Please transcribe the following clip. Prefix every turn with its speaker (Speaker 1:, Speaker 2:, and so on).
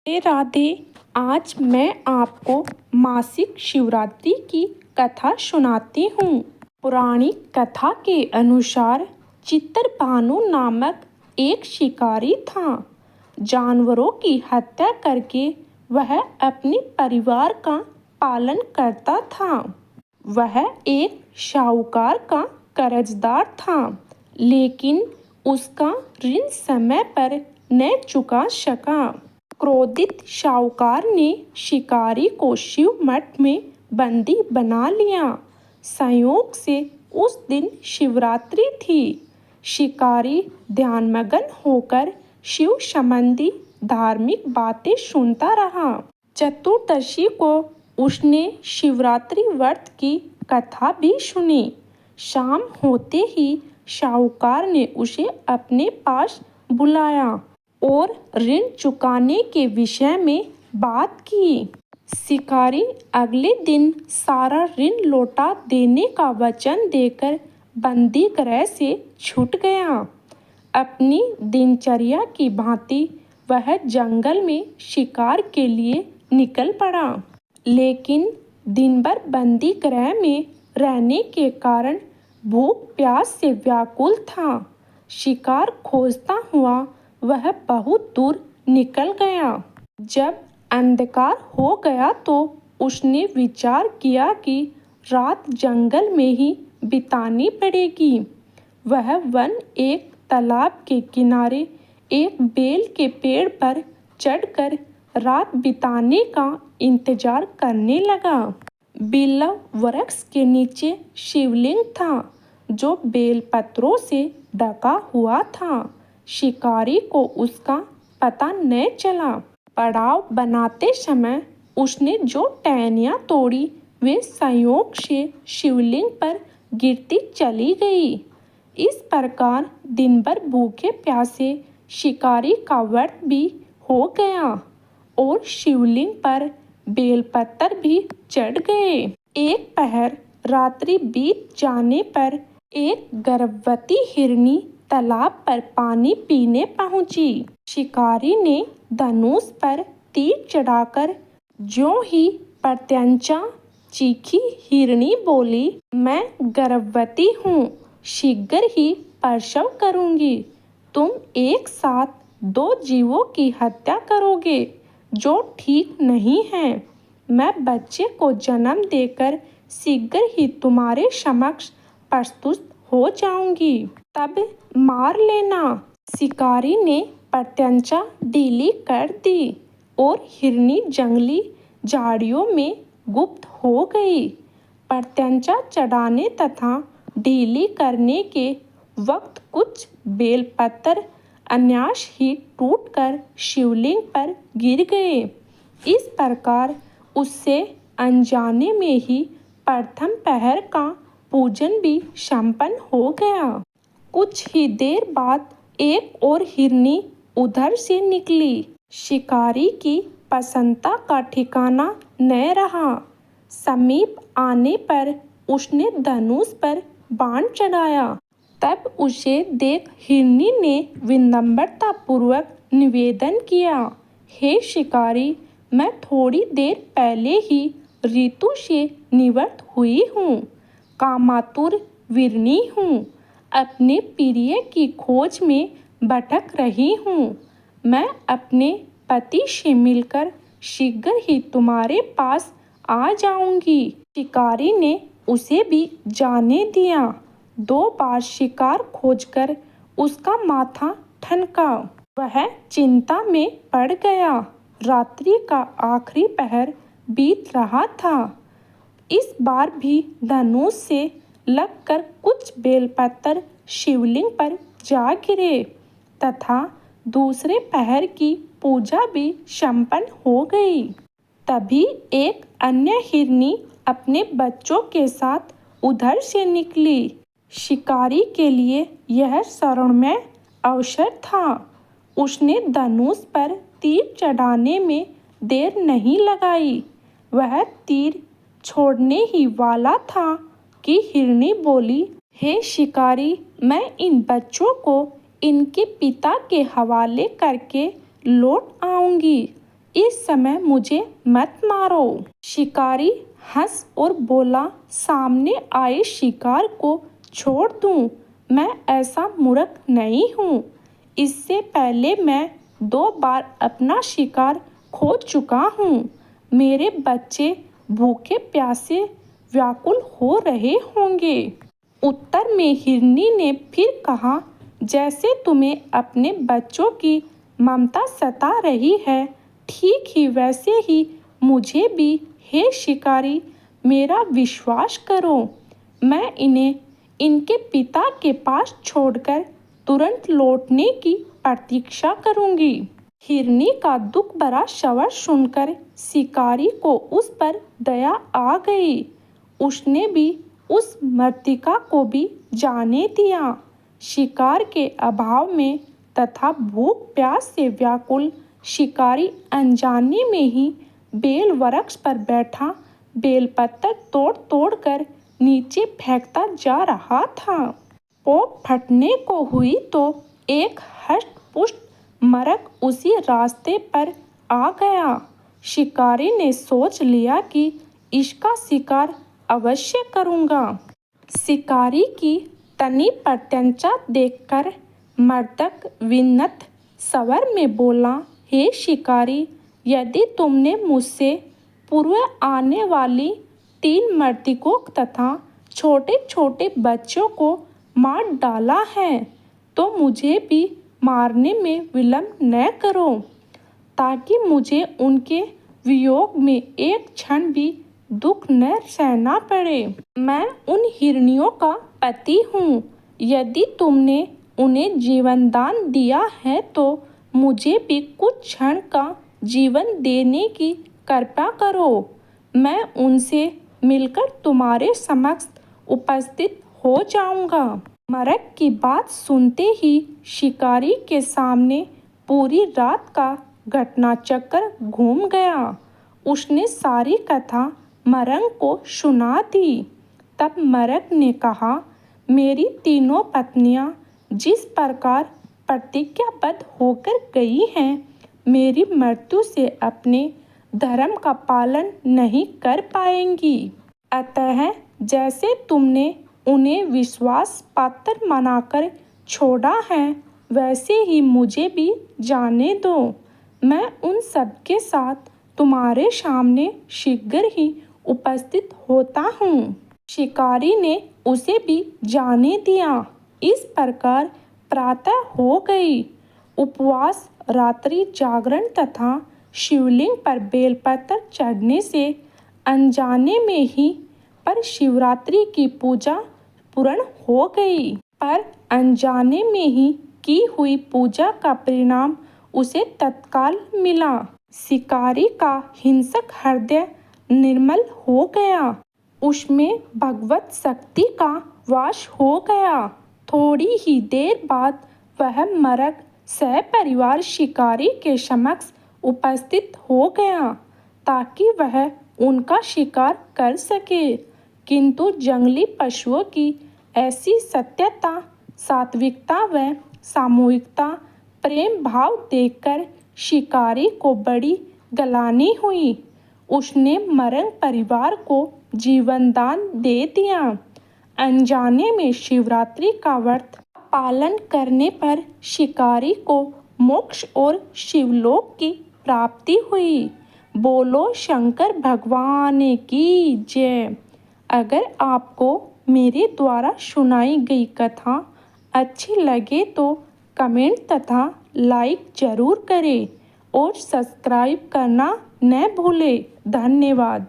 Speaker 1: राधे राधे। आज मैं आपको मासिक शिवरात्रि की कथा सुनाती हूँ। पौराणिक कथा के अनुसार चित्रभानु नामक एक शिकारी था। जानवरों की हत्या करके वह अपने परिवार का पालन करता था। वह एक साहूकार का कर्जदार था, लेकिन उसका ऋण समय पर न चुका सका। क्रोधित साहूकार ने शिकारी को शिव मठ में बंदी बना लिया। संयोग से उस दिन शिवरात्रि थी। शिकारी ध्यानमग्न होकर शिव संबंधी धार्मिक बातें सुनता रहा। चतुर्दशी को उसने शिवरात्रि व्रत की कथा भी सुनी। शाम होते ही साहूकार ने उसे अपने पास बुलाया और ऋण चुकाने के विषय में बात की। शिकारी अगले दिन सारा ऋण लौटा देने का वचन देकर बंदी गृह से छूट गया। अपनी दिनचर्या की भांति वह जंगल में शिकार के लिए निकल पड़ा, लेकिन दिन भर बंदी गृह में रहने के कारण भूख प्यास से व्याकुल था। शिकार खोजता हुआ वह बहुत दूर निकल गया। जब अंधकार हो गया तो उसने विचार किया कि रात जंगल में ही बितानी पड़ेगी। वह वन एक तालाब के किनारे एक बेल के पेड़ पर चढ़कर रात बिताने का इंतजार करने लगा। बिल्व वृक्ष के नीचे शिवलिंग था, जो बेलपत्रों से ढका हुआ था। शिकारी को उसका पता न चला। पड़ाव बनाते समय उसने जो टहनियाँ तोड़ी वे संयोग से शिवलिंग पर गिरती चली गई। इस प्रकार दिन भर भूखे प्यासे शिकारी का व्रत भी हो गया और शिवलिंग पर बेलपत्र भी चढ़ गए। एक पहर रात्रि बीत जाने पर एक गर्भवती हिरनी तालाब पर पानी पीने पहुंची। शिकारी ने धनुष पर तीर चढ़ाकर ज्यों ही प्रत्यंचा चीखी, हिरनी बोली, मैं गर्भवती हूँ, शीघ्र ही प्रसव करूँगी। तुम एक साथ दो जीवों की हत्या करोगे, जो ठीक नहीं है। मैं बच्चे को जन्म देकर शीघ्र ही तुम्हारे समक्ष प्रस्तुत हो जाऊंगी, तब मार लेना। शिकारी ने प्रत्यंचा ढीली कर दी और हिरनी जंगली झाड़ियों में गुप्त हो गई। प्रत्यंचा चढ़ाने तथा ढीली करने के वक्त कुछ बेलपत्र अनायास ही टूटकर शिवलिंग पर गिर गए। इस प्रकार उससे अनजाने में ही प्रथम पहर का पूजन भी संपन्न हो गया। कुछ ही देर बाद एक और हिरनी उधर से निकली। शिकारी की प्रसन्नता का ठिकाना न रहा। समीप आने पर उसने धनुष पर बाण चढ़ाया। तब उसे देख हिरनी ने विनम्रता पूर्वक निवेदन किया, हे शिकारी, मैं थोड़ी देर पहले ही ऋतु से निवृत्त हुई हूँ। कामातुर वीरनी हूँ। अपने प्रिय की खोज में भटक रही हूँ। मैं अपने पति से मिलकर शीघ्र ही तुम्हारे पास आ जाऊंगी। शिकारी ने उसे भी जाने दिया। 2 बार शिकार खोजकर उसका माथा ठनका। वह चिंता में पड़ गया। रात्रि का आखिरी पहर बीत रहा था। इस बार भी धनुष से लगकर कुछ बेलपत्र शिवलिंग पर जा गिरे तथा दूसरे पहर की पूजा भी संपन्न हो गई। तभी एक अन्य हिरनी अपने बच्चों के साथ उधर से निकली। शिकारी के लिए यह स्वर्णमय अवसर था। उसने धनुष पर तीर चढ़ाने में देर नहीं लगाई। वह तीर छोड़ने ही वाला था कि हिरनी बोली, हे शिकारी, मैं इन बच्चों को इनके पिता के हवाले करके लौट आऊंगी। इस समय मुझे मत मारो। शिकारी हंस और बोला, सामने आए शिकार को छोड़ दूं? मैं ऐसा मूर्ख नहीं हूँ। इससे पहले मैं 2 बार अपना शिकार खो चुका हूँ। मेरे बच्चे भूखे प्यासे व्याकुल हो रहे होंगे। उत्तर में हिरनी ने फिर कहा, जैसे तुम्हें अपने बच्चों की ममता सता रही है, ठीक ही वैसे ही मुझे भी। हे शिकारी, मेरा विश्वास करो, मैं इन्हें इनके पिता के पास छोड़कर तुरंत लौटने की प्रतीक्षा करूंगी। हिरनी का दुख भरा शब्द सुनकर शिकारी को उस पर दया आ गई। उसने भी उस मृतिका को भी जाने दिया। शिकार के अभाव में तथा भूख प्यास से व्याकुल शिकारी अनजाने में ही बेल वृक्ष पर बैठा बेलपत्र तोड़ तोड़ कर नीचे फेंकता जा रहा था। पोप फटने को हुई तो एक हष्ट-पुष्ट मरक उसी रास्ते पर आ गया। शिकारी ने सोच लिया कि इसका शिकार अवश्य करूंगा। शिकारी की तनी प्रत्यंचा देखकर मर्दक विनम्र स्वर में बोला, हे शिकारी, यदि तुमने मुझसे पूर्व आने वाली 3 मृतकों तथा छोटे छोटे बच्चों को मार डाला है तो मुझे भी मारने में विलंब न करो, ताकि मुझे उनके वियोग में एक क्षण भी दुख न सहना पड़े। मैं उन हिरनियों का पति हूँ। यदि तुमने उन्हें जीवन दान दिया है तो मुझे भी कुछ क्षण का जीवन देने की कृपा करो। मैं उनसे मिलकर तुम्हारे समक्ष उपस्थित हो जाऊंगा। मरक की बात सुनते ही शिकारी के सामने पूरी रात का घटनाचक्र घूम गया। उसने सारी कथा मरक को सुना दी। तब मरक ने कहा, मेरी तीनों पत्नियां जिस प्रकार प्रतिज्ञाबद्ध होकर गई हैं, मेरी मृत्यु से अपने धर्म का पालन नहीं कर पाएंगी। अतः जैसे तुमने उन्हें विश्वास पात्र मानकर छोड़ा है, वैसे ही मुझे भी जाने दो। मैं उन सबके साथ तुम्हारे सामने शीघ्र ही उपस्थित होता हूँ। शिकारी ने उसे भी जाने दिया। इस प्रकार प्रातः हो गई। उपवास, रात्रि जागरण तथा शिवलिंग पर बेलपत्र चढ़ने से अनजाने में ही पर शिवरात्रि की पूजा पूर्ण हो गई। पर अनजाने में ही की हुई पूजा का परिणाम उसे तत्काल मिला। शिकारी का हिंसक हृदय निर्मल हो गया। उसमें भगवत शक्ति का वास हो गया। थोड़ी ही देर बाद वह मरक सपरिवार शिकारी के समक्ष उपस्थित हो गया, ताकि वह उनका शिकार कर सके। किंतु जंगली पशुओं की ऐसी सत्यता, सात्विकता व सामूहिकता, प्रेम भाव देखकर शिकारी को बड़ी ग्लानि हुई। उसने मरक परिवार को जीवन दान दे दिया। अनजाने में शिवरात्रि का व्रत पालन करने पर शिकारी को मोक्ष और शिवलोक की प्राप्ति हुई। बोलो शंकर भगवान की जय। अगर आपको मेरे द्वारा सुनाई गई कथा अच्छी लगे तो कमेंट तथा लाइक जरूर करें और सब्सक्राइब करना न भूलें। धन्यवाद।